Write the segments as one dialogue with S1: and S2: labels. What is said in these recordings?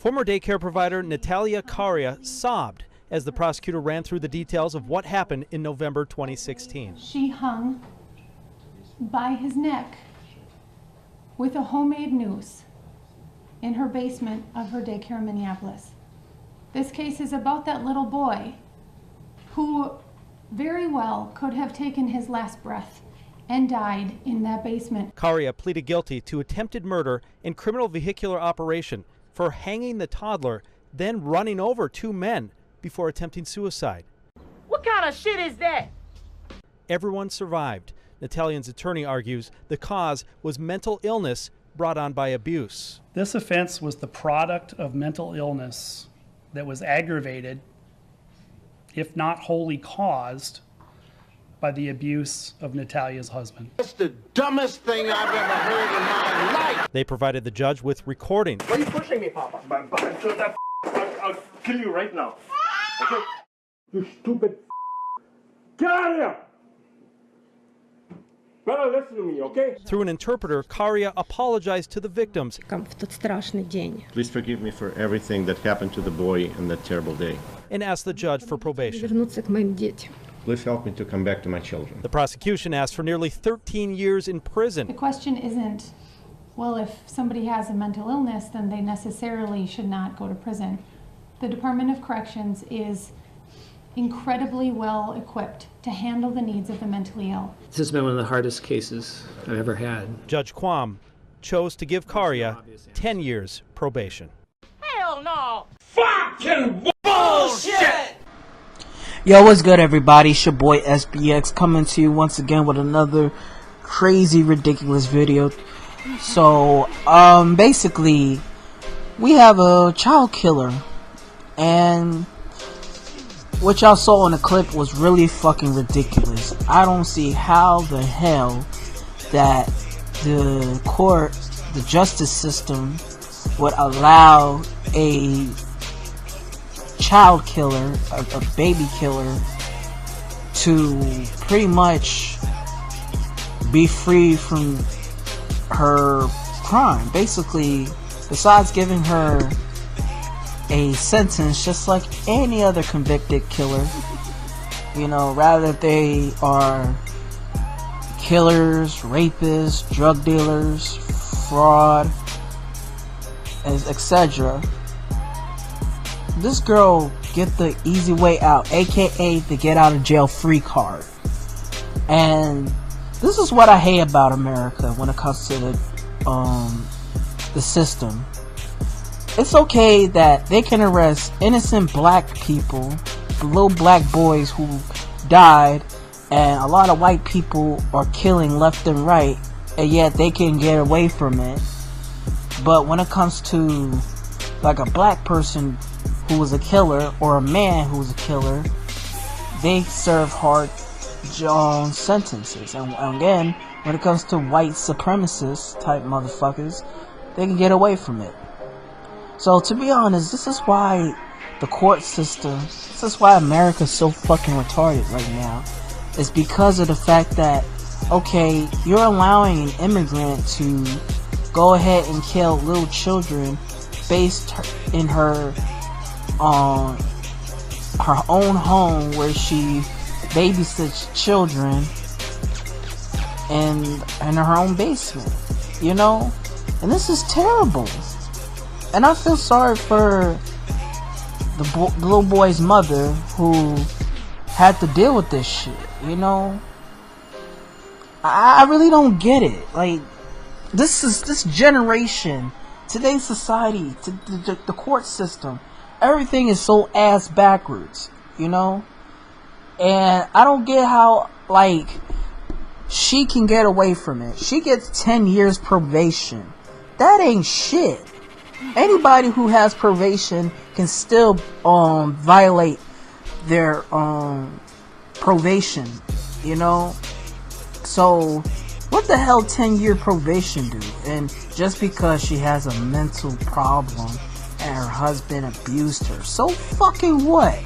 S1: Former daycare provider Natalia Karia sobbed as the prosecutor ran through the details of what happened in November 2016.
S2: She hung by his neck with a homemade noose in her basement of her daycare in Minneapolis. This case is about that little boy who very well could have taken his last breath and died in that basement.
S1: Karia pleaded guilty to attempted murder and criminal vehicular operation for hanging the toddler, then running over two men before attempting suicide.
S3: What kind of shit is that?
S1: Everyone survived. Natalian's attorney argues the cause was mental illness brought on by abuse.
S4: This offense was the product of mental illness that was aggravated, if not wholly caused, by the abuse of Natalia's husband.
S5: That's the dumbest thing I've ever heard in my life.
S1: They provided the judge with recordings.
S6: Why are you pushing me, Papa? I'll kill you right now. Okay? You stupid. Get out of here! Better listen to me, okay?
S1: Through an interpreter, Karia apologized to the victims.
S7: Please forgive me for everything that happened to the boy on that terrible day.
S1: And asked the judge for probation.
S7: Please help me to come back to my children.
S1: The prosecution asked for nearly 13 years in prison.
S2: The question isn't, well, if somebody has a mental illness, then they necessarily should not go to prison. The Department of Corrections is incredibly well equipped to handle the needs of the mentally ill.
S8: This has been one of the hardest cases I've ever had.
S1: Judge Quam chose to give Karia 10 years probation.
S3: Hell no!
S6: Fucking bullshit!
S9: Yo, what's good, everybody? It's your boy SBX coming to you once again with another crazy, ridiculous video. So, basically, we have a child killer, and what y'all saw in the clip was really fucking ridiculous. I don't see how the hell that the court, the justice system, would allow a child killer, a baby killer, to pretty much be free from her crime. Basically, besides giving her a sentence just like any other convicted killer, you know, rather they are killers, rapists, drug dealers, fraud, etc. This girl get the easy way out, aka the get out of jail free card. And this is what I hate about America when it comes to the system. It's okay that they can arrest innocent black people, little black boys who died, and a lot of white people are killing left and right, and yet they can get away from it. But when it comes to like a black person who was a killer, or a man who was a killer, they serve hard sentences. And again, when it comes to white supremacist type motherfuckers, they can get away from it. So to be honest, this is why the court system, this is why America's so fucking retarded right now. It's because of the fact that, okay, you're allowing an immigrant to go ahead and kill little children based in her own home where she babysits children in her own basement, you know? And this is terrible. And I feel sorry for the little boy's mother who had to deal with this shit, you know? I really don't get it. Like, this generation, today's society, the court system, everything is so ass backwards, you know? And I don't get how, like, she can get away from it. She gets 10 years probation. That ain't shit. Anybody who has probation can still violate their probation, you know? So what the hell 10-year probation do? And just because she has a mental problem and her husband abused her, so fucking what?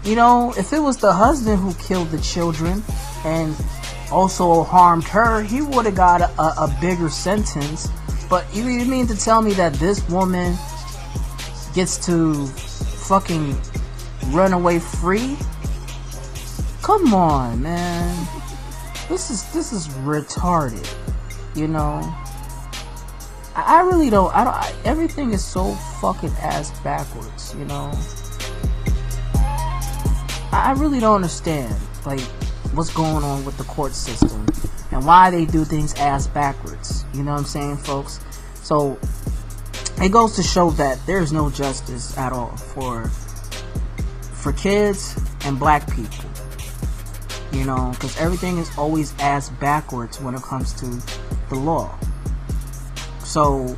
S9: You know, if it was the husband who killed the children and also harmed her, he would have got a bigger sentence. But you mean to tell me that this woman gets to fucking run away free? Come on, man. This is retarded. You know? I really don't. Everything is so fucking ass backwards, you know? I really don't understand, like, what's going on with the court system and why they do things ass backwards. You know what I'm saying, folks? So it goes to show that there's no justice at all for kids and black people. You know, because everything is always ass backwards when it comes to the law. So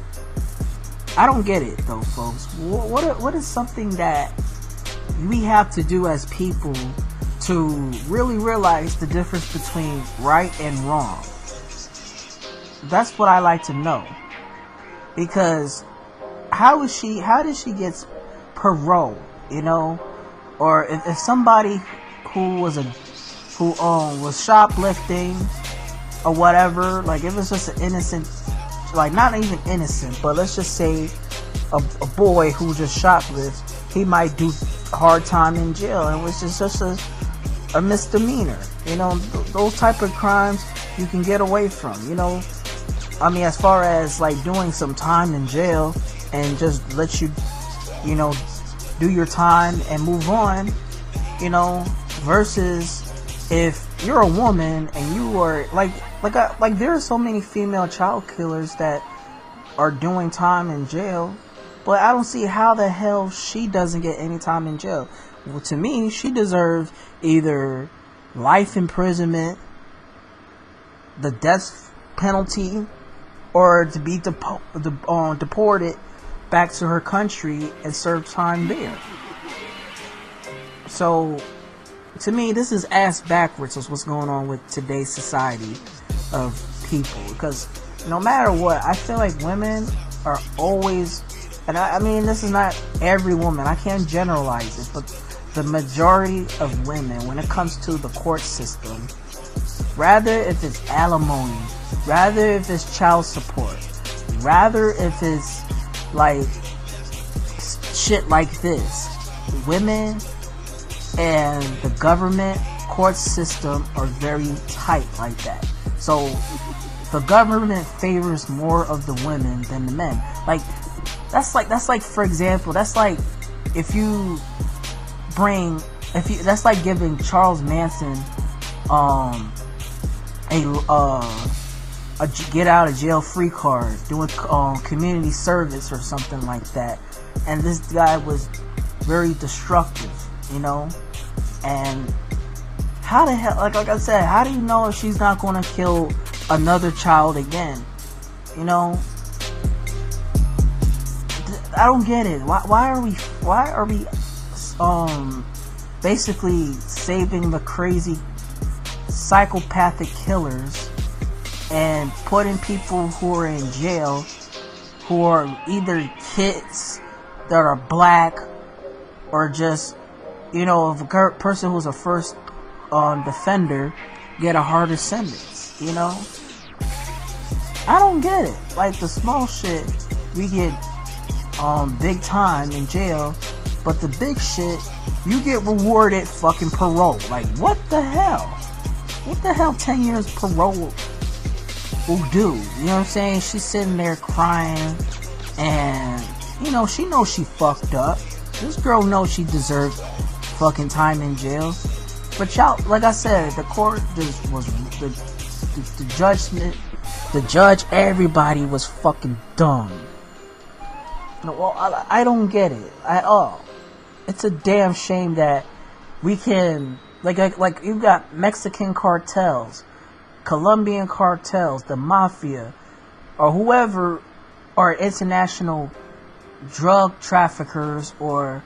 S9: I don't get it though, folks. What is something that we have to do as people to really realize the difference between right and wrong? That's what I like to know. Because how did she get parole, you know? Or if somebody who was shoplifting or whatever, like if it's just an innocent, like not even innocent, but let's just say a boy who just shoplifts, he might do hard time in jail, and which is just a misdemeanor. You know, those type of crimes you can get away from. You know, I mean, as far as like doing some time in jail and just let you, you know, do your time and move on. You know, versus if you're a woman and you are like there are so many female child killers that are doing time in jail, but I don't see how the hell she doesn't get any time in jail. Well, to me, she deserves either life imprisonment, the death penalty, or to be deported back to her country and serve time there. So, to me, this is ass backwards is what's going on with today's society of people. Because no matter what, I feel like women are always, and I mean, this is not every woman, I can't generalize it, but the majority of women, when it comes to the court system, rather if it's alimony, rather if it's child support, rather if it's like shit like this, women and the government court system are very tight like that. So the government favors more of the women than the men. Like that's like for example, that's like if you that's like giving Charles Manson a get out of jail free card, doing community service or something like that. And this guy was very destructive, you know. And how the hell, like I said, how do you know if she's not going to kill another child again? You know, I don't get it. Why are we basically saving the crazy psychopathic killers and putting people who are in jail who are either kids that are black or just, you know, if a person who's a first defender get a harder sentence, you know? I don't get it. Like the small shit, we get big time in jail, but the big shit, you get rewarded fucking parole. Like, what the hell? What the hell 10 years parole will do? You know what I'm saying? She's sitting there crying, and, you know, she knows she fucked up. This girl knows she deserved fucking time in jail. But y'all, like I said, the court just was, the judgment, the judge, everybody was fucking dumb. No, well, I don't get it at all. It's a damn shame that we can, like you got Mexican cartels, Colombian cartels, the mafia, or whoever are international drug traffickers or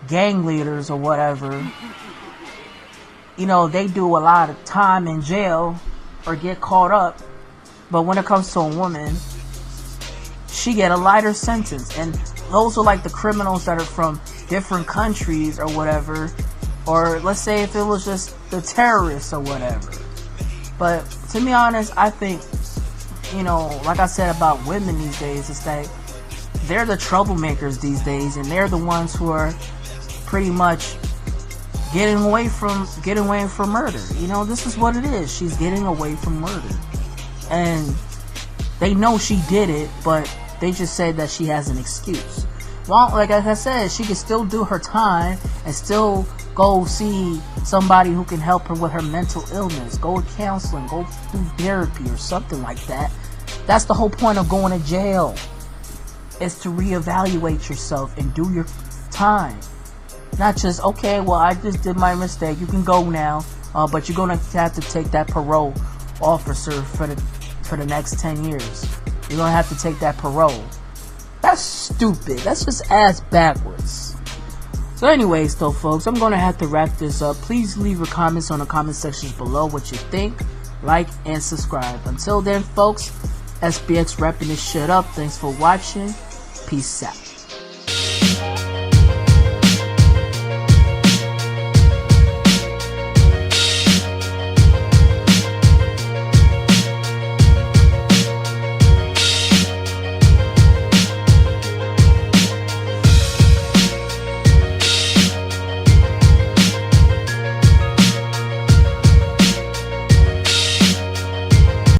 S9: gang leaders or whatever. You know, they do a lot of time in jail or get caught up, but when it comes to a woman, she get a lighter sentence. And those are like the criminals that are from different countries or whatever, or let's say if it was just the terrorists or whatever. But to be honest, I think, you know, like I said about women these days, it's that they're the troublemakers these days, and they're the ones who are pretty much getting away from murder. You know, this is what it is. She's getting away from murder. And they know she did it, but they just said that she has an excuse. Well, like I said, she can still do her time and still go see somebody who can help her with her mental illness. Go to counseling, go through therapy or something like that. That's the whole point of going to jail, is to reevaluate yourself and do your time. Not just, okay, well, I just did my mistake, you can go now, but you're gonna have to take that parole officer for the next 10 years. You're gonna have to take that parole. That's stupid. That's just ass backwards. So anyways, though, folks, I'm gonna have to wrap this up. Please leave your comments on the comment sections below what you think, like, and subscribe. Until then, folks, SBX wrapping this shit up. Thanks for watching. Peace out.